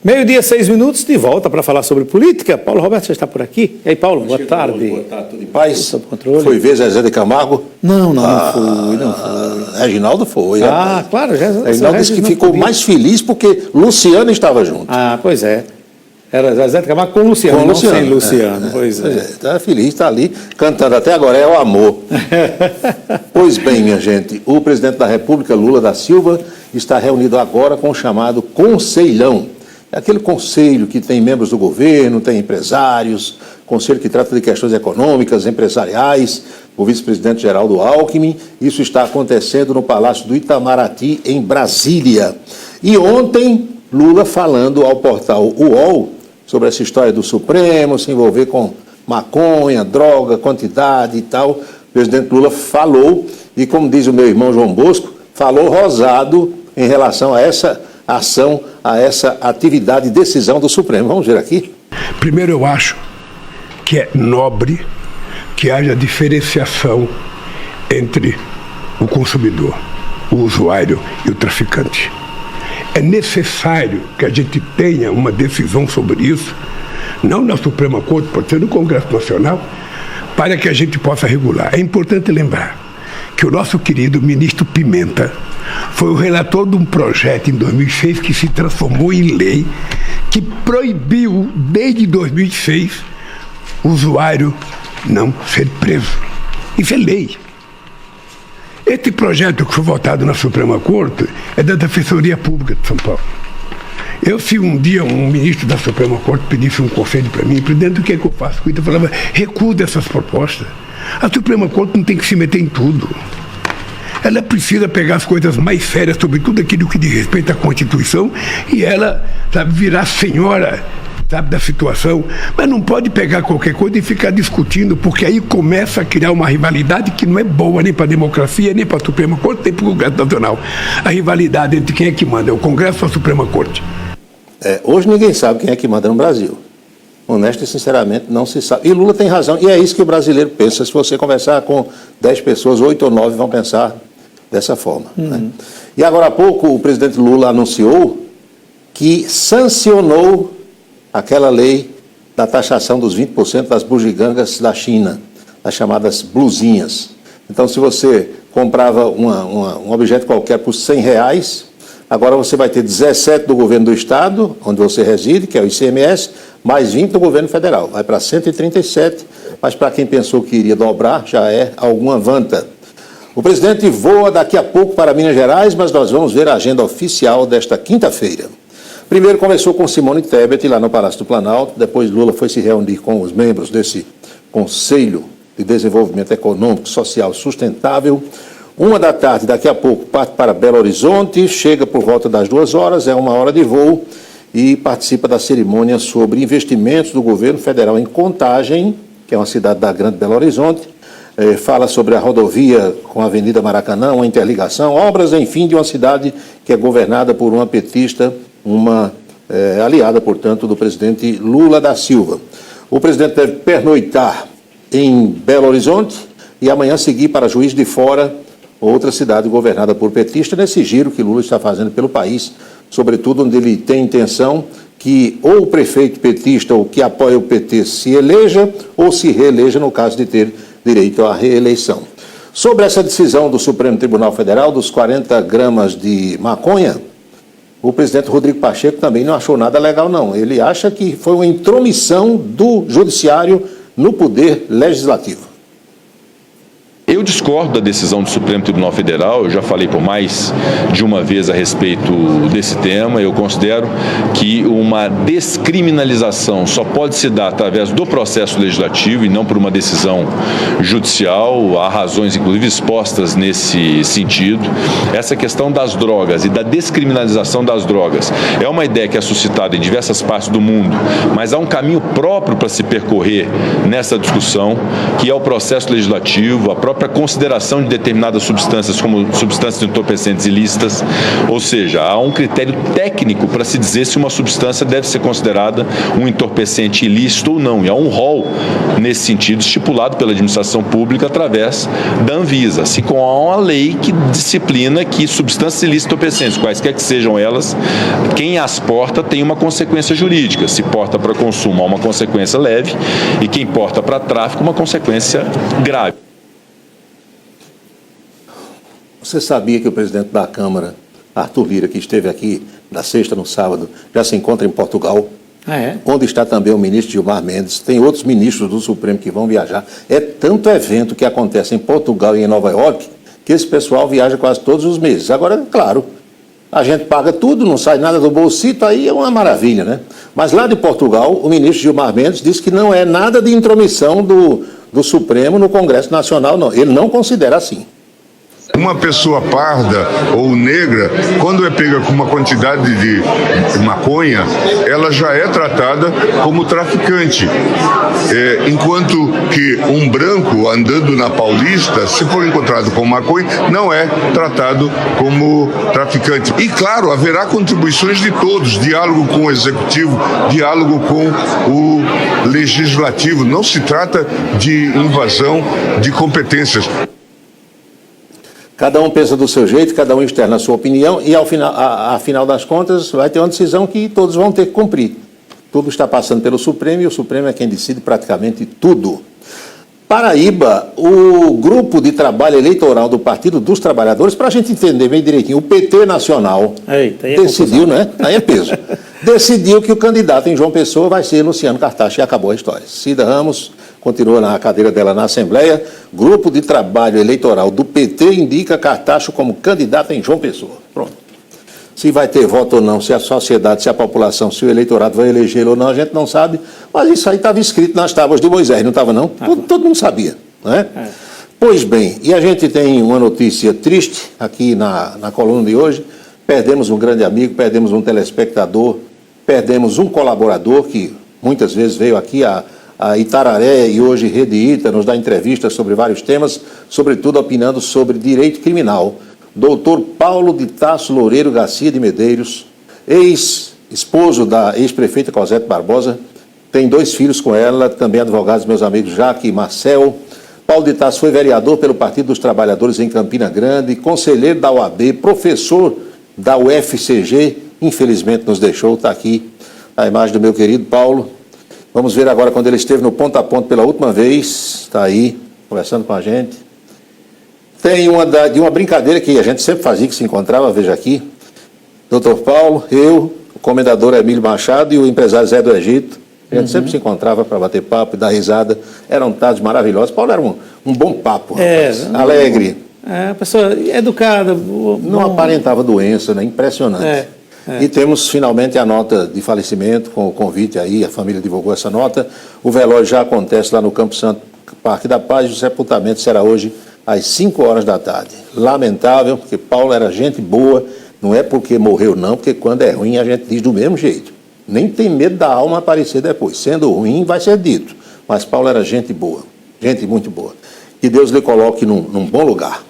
Meio-dia, 6 minutos, de volta para falar sobre política. Paulo Roberto já está por aqui. E aí, Paulo, boa tarde. Boa tarde, tudo em paz? Sob controle. Foi ver Zezé de Camargo? Não fui. Reginaldo foi. Claro. Reginaldo disse que ficou mais feliz porque Luciano estava junto. Pois é. Era Zezé de Camargo com Luciano, não sem Luciano. Pois é. Está feliz, está ali cantando até agora, é o amor. Pois bem, minha gente, o presidente da República, Lula da Silva, está reunido agora com o chamado Conselhão. É aquele conselho que tem membros do governo, tem empresários, conselho que trata de questões econômicas, empresariais, o vice-presidente Geraldo Alckmin. Isso está acontecendo no Palácio do Itamaraty, em Brasília. E ontem, Lula falando ao portal UOL sobre essa história do Supremo, se envolver com maconha, droga, quantidade e tal. O presidente Lula falou, e como diz o meu irmão João Bosco, falou rosado em relação a essa ação, a essa atividade e decisão do Supremo. Vamos ver aqui? Primeiro, eu acho que é nobre que haja diferenciação entre o consumidor, o usuário e o traficante. É necessário que a gente tenha uma decisão sobre isso, não na Suprema Corte, pode ser no Congresso Nacional, para que a gente possa regular. É importante lembrar que o nosso querido ministro Pimenta foi o relator de um projeto em 2006 que se transformou em lei, que proibiu, desde 2006, o usuário não ser preso. Isso é lei. Este projeto que foi votado na Suprema Corte é da Defensoria Pública de São Paulo. Se um dia um ministro da Suprema Corte pedisse um conselho para mim, presidente, o que é que eu faço com isso? Eu falava, recusa essas propostas. A Suprema Corte não tem que se meter em tudo. Ela precisa pegar as coisas mais sérias sobre tudo aquilo que diz respeito à Constituição e ela, virar senhora, da situação, mas não pode pegar qualquer coisa e ficar discutindo, porque aí começa a criar uma rivalidade que não é boa nem para a democracia, nem para a Suprema Corte, nem para o Congresso Nacional. A rivalidade entre quem é que manda, é o Congresso ou a Suprema Corte? Hoje ninguém sabe quem é que manda no Brasil. Honesto e sinceramente não se sabe. E Lula tem razão, e é isso que o brasileiro pensa. Se você conversar com 10 pessoas, 8 ou 9 vão pensar dessa forma. Né? E agora há pouco o presidente Lula anunciou que sancionou aquela lei da taxação dos 20% das bugigangas da China, as chamadas blusinhas. Então, se você comprava um objeto qualquer por R$100, agora você vai ter 17 do governo do estado, onde você reside, que é o ICMS, mais 20 do governo federal. Vai para 137, mas para quem pensou que iria dobrar, já é alguma vanta. O presidente voa daqui a pouco para Minas Gerais, mas nós vamos ver a agenda oficial desta quinta-feira. Primeiro conversou com Simone Tebet lá no Palácio do Planalto, depois Lula foi se reunir com os membros desse Conselho de Desenvolvimento Econômico, Social e Sustentável. 13h, daqui a pouco, parte para Belo Horizonte, chega por volta das 2h, é 1 hora de voo, e participa da cerimônia sobre investimentos do governo federal em Contagem, que é uma cidade da Grande Belo Horizonte. Fala sobre a rodovia com a Avenida Maracanã, uma interligação, obras, enfim, de uma cidade que é governada por uma petista, uma aliada, portanto, do presidente Lula da Silva. O presidente deve pernoitar em Belo Horizonte e amanhã seguir para Juiz de Fora, outra cidade governada por petista, nesse giro que Lula está fazendo pelo país, sobretudo onde ele tem intenção que ou o prefeito petista ou que apoia o PT se eleja ou se reeleja no caso de ter direito à reeleição. Sobre essa decisão do Supremo Tribunal Federal dos 40 gramas de maconha, o presidente Rodrigo Pacheco também não achou nada legal, não. Ele acha que foi uma intromissão do judiciário no poder legislativo. Eu discordo da decisão do Supremo Tribunal Federal, eu já falei por mais de uma vez a respeito desse tema. Eu considero que uma descriminalização só pode se dar através do processo legislativo e não por uma decisão judicial. Há razões, inclusive, expostas nesse sentido. Essa questão das drogas e da descriminalização das drogas é uma ideia que é suscitada em diversas partes do mundo, mas há um caminho próprio para se percorrer nessa discussão, que é o processo legislativo, a própria própria consideração de determinadas substâncias como substâncias entorpecentes ilícitas, ou seja, há um critério técnico para se dizer se uma substância deve ser considerada um entorpecente ilícito ou não, e há um rol nesse sentido estipulado pela administração pública através da Anvisa, assim como há uma lei que disciplina que substâncias ilícitas entorpecentes, quaisquer que sejam elas, quem as porta tem uma consequência jurídica, se porta para consumo há uma consequência leve e quem porta para tráfico uma consequência grave. Você sabia que o presidente da Câmara, Arthur Lira, que esteve aqui na sexta, no sábado, já se encontra em Portugal? Onde está também o ministro Gilmar Mendes, tem outros ministros do Supremo que vão viajar. É tanto evento que acontece em Portugal e em Nova York que esse pessoal viaja quase todos os meses. Agora, claro, a gente paga tudo, não sai nada do bolsito, aí é uma maravilha, né? Mas lá de Portugal, o ministro Gilmar Mendes disse que não é nada de intromissão do Supremo no Congresso Nacional, não. Ele não considera assim. Uma pessoa parda ou negra, quando é pega com uma quantidade de maconha, ela já é tratada como traficante. Enquanto que um branco andando na Paulista, se for encontrado com maconha, não é tratado como traficante. E claro, haverá contribuições de todos, diálogo com o Executivo, diálogo com o Legislativo. Não se trata de invasão de competências. Cada um pensa do seu jeito, cada um externa a sua opinião e, afinal das contas, vai ter uma decisão que todos vão ter que cumprir. Tudo está passando pelo Supremo e o Supremo é quem decide praticamente tudo. Paraíba, o grupo de trabalho eleitoral do Partido dos Trabalhadores, para a gente entender bem direitinho, o PT Nacional decidiu, né? Aí é peso. Decidiu que o candidato em João Pessoa vai ser Luciano Cartacho e acabou a história. Cida Ramos continua na cadeira dela na Assembleia. Grupo de trabalho eleitoral do PT indica Cartacho como candidato em João Pessoa. Pronto. Se vai ter voto ou não, se a sociedade, se a população, se o eleitorado vai elegê-lo ou não, a gente não sabe. Mas isso aí estava escrito nas tábuas de Moisés, não estava não? Todo mundo sabia, não é? Pois bem, e a gente tem uma notícia triste aqui na coluna de hoje. Perdemos um grande amigo, perdemos um telespectador, perdemos um colaborador que muitas vezes veio aqui a Itararé e hoje Rede Ita, nos dá entrevistas sobre vários temas, sobretudo opinando sobre direito criminal. Doutor Paulo de Tarso Loureiro Garcia de Medeiros, ex-esposo da ex-prefeita Cosete Barbosa, tem 2 filhos com ela, também advogados, meus amigos Jaque e Marcel. Paulo de Tarso foi vereador pelo Partido dos Trabalhadores em Campina Grande, conselheiro da OAB, professor da UFCG, infelizmente nos deixou, está aqui a imagem do meu querido Paulo. Vamos ver agora quando ele esteve no Ponto a Ponto pela última vez, está aí, conversando com a gente. Tem uma brincadeira que a gente sempre fazia, que se encontrava, veja aqui. Doutor Paulo, eu, o comendador Emílio Machado e o empresário Zé do Egito. A gente sempre se encontrava para bater papo e dar risada. Eram tardes maravilhosos. Paulo era um bom papo, rapaz. Alegre. A pessoa educada. Não aparentava doença, né? Impressionante. E temos finalmente a nota de falecimento, com o convite aí, a família divulgou essa nota. O velório já acontece lá no Campo Santo, Parque da Paz, e o sepultamento será hoje às 5 horas da tarde. Lamentável, porque Paulo era gente boa, não é porque morreu não, porque quando é ruim a gente diz do mesmo jeito. Nem tem medo da alma aparecer depois. Sendo ruim vai ser dito, mas Paulo era gente boa, gente muito boa. Que Deus lhe coloque num bom lugar.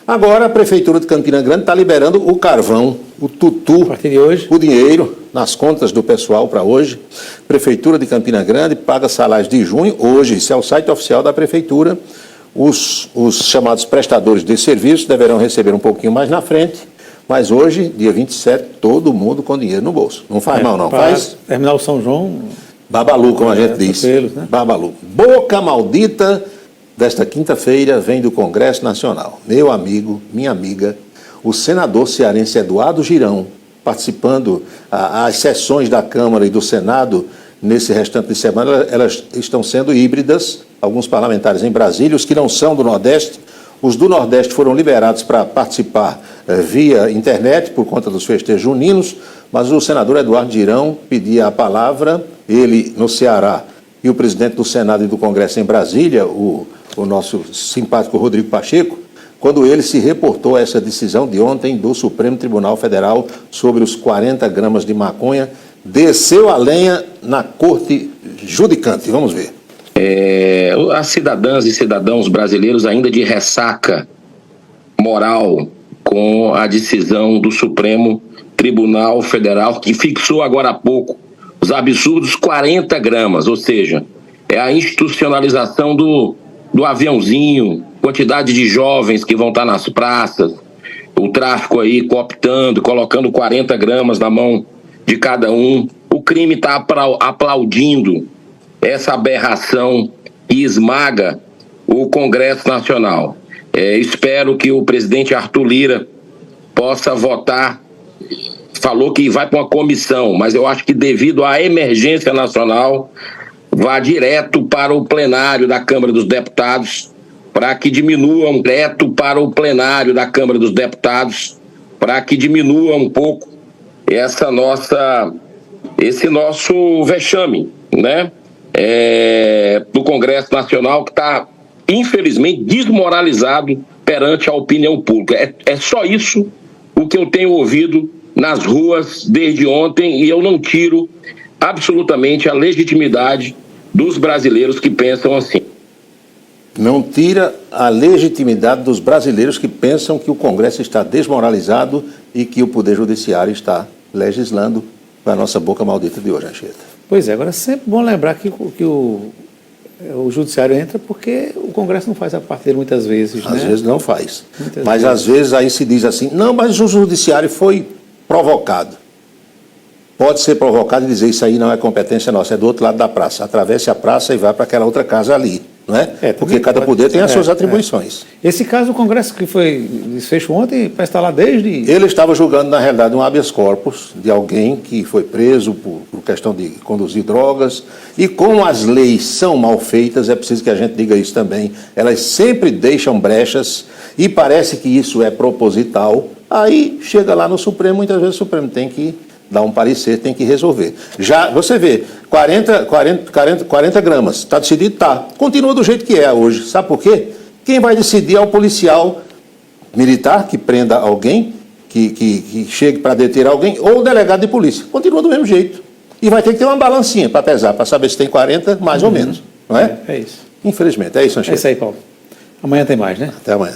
Agora a Prefeitura de Campina Grande está liberando o carvão, o tutu, a partir de hoje, o dinheiro nas contas do pessoal para hoje. Prefeitura de Campina Grande paga salários de junho, hoje, isso é o site oficial da Prefeitura. Os chamados prestadores de serviços deverão receber um pouquinho mais na frente, mas hoje, dia 27, todo mundo com dinheiro no bolso. Não faz mal não, faz? Terminar o São João... Babalu, como a gente diz. Né? Babalu. Boca maldita desta quinta-feira vem do Congresso Nacional. Meu amigo, minha amiga, o senador cearense Eduardo Girão, participando as sessões da Câmara e do Senado nesse restante de semana, elas estão sendo híbridas, alguns parlamentares em Brasília, os que não são do Nordeste. Os do Nordeste foram liberados para participar via internet por conta dos festejos juninos, mas o senador Eduardo Girão pedia a palavra, ele no Ceará e o presidente do Senado e do Congresso em Brasília, o nosso simpático Rodrigo Pacheco, quando ele se reportou a essa decisão de ontem do Supremo Tribunal Federal sobre os 40 gramas de maconha, desceu a lenha na corte judicante. Vamos ver. as cidadãs e cidadãos brasileiros ainda de ressaca moral com a decisão do Supremo Tribunal Federal, que fixou agora há pouco os absurdos 40 gramas, ou seja, é a institucionalização do aviãozinho, quantidade de jovens que vão estar nas praças, o tráfico aí cooptando, colocando 40 gramas na mão de cada um. O crime está aplaudindo essa aberração que esmaga o Congresso Nacional. Espero que o presidente Arthur Lira possa votar. Falou que vai para uma comissão, mas eu acho que devido à emergência nacional, vá direto para o plenário da Câmara dos Deputados, para que diminuam direto para o plenário da Câmara dos Deputados, para que diminua um pouco esse nosso vexame, né? Do Congresso Nacional, que está, infelizmente, desmoralizado perante a opinião pública. É só isso o que eu tenho ouvido nas ruas desde ontem, e eu não tiro absolutamente a legitimidade dos brasileiros que pensam assim. Não tira a legitimidade dos brasileiros que pensam que o Congresso está desmoralizado e que o Poder Judiciário está legislando com a nossa boca maldita de hoje, Anchieta. Pois é, agora é sempre bom lembrar que o Judiciário entra porque o Congresso não faz a parte dele muitas vezes. Às né? vezes não faz. Muitas mas vezes. Às vezes aí se diz assim, não, mas o Judiciário foi provocado. Pode ser provocado e dizer isso aí não é competência nossa, é do outro lado da praça. Atravesse a praça e vá para aquela outra casa ali. Não é? Porque cada poder tem as suas atribuições. Esse caso do Congresso que foi desfecho ontem, parece estar lá desde... Ele estava julgando, na realidade, um habeas corpus de alguém que foi preso por questão de conduzir drogas. E como as leis são mal feitas, é preciso que a gente diga isso também, elas sempre deixam brechas e parece que isso é proposital. Aí chega lá no Supremo, muitas vezes o Supremo tem que dar um parecer, tem que resolver. Já, você vê, 40 gramas, está decidido? Está. Continua do jeito que é hoje. Sabe por quê? Quem vai decidir é o policial militar que prenda alguém, que chegue para deter alguém, ou o delegado de polícia. Continua do mesmo jeito. E vai ter que ter uma balancinha para pesar, para saber se tem 40, mais ou menos. Não é? É isso. Infelizmente, é isso, Anchieta. É isso aí, Paulo. Amanhã tem mais, né? Até amanhã.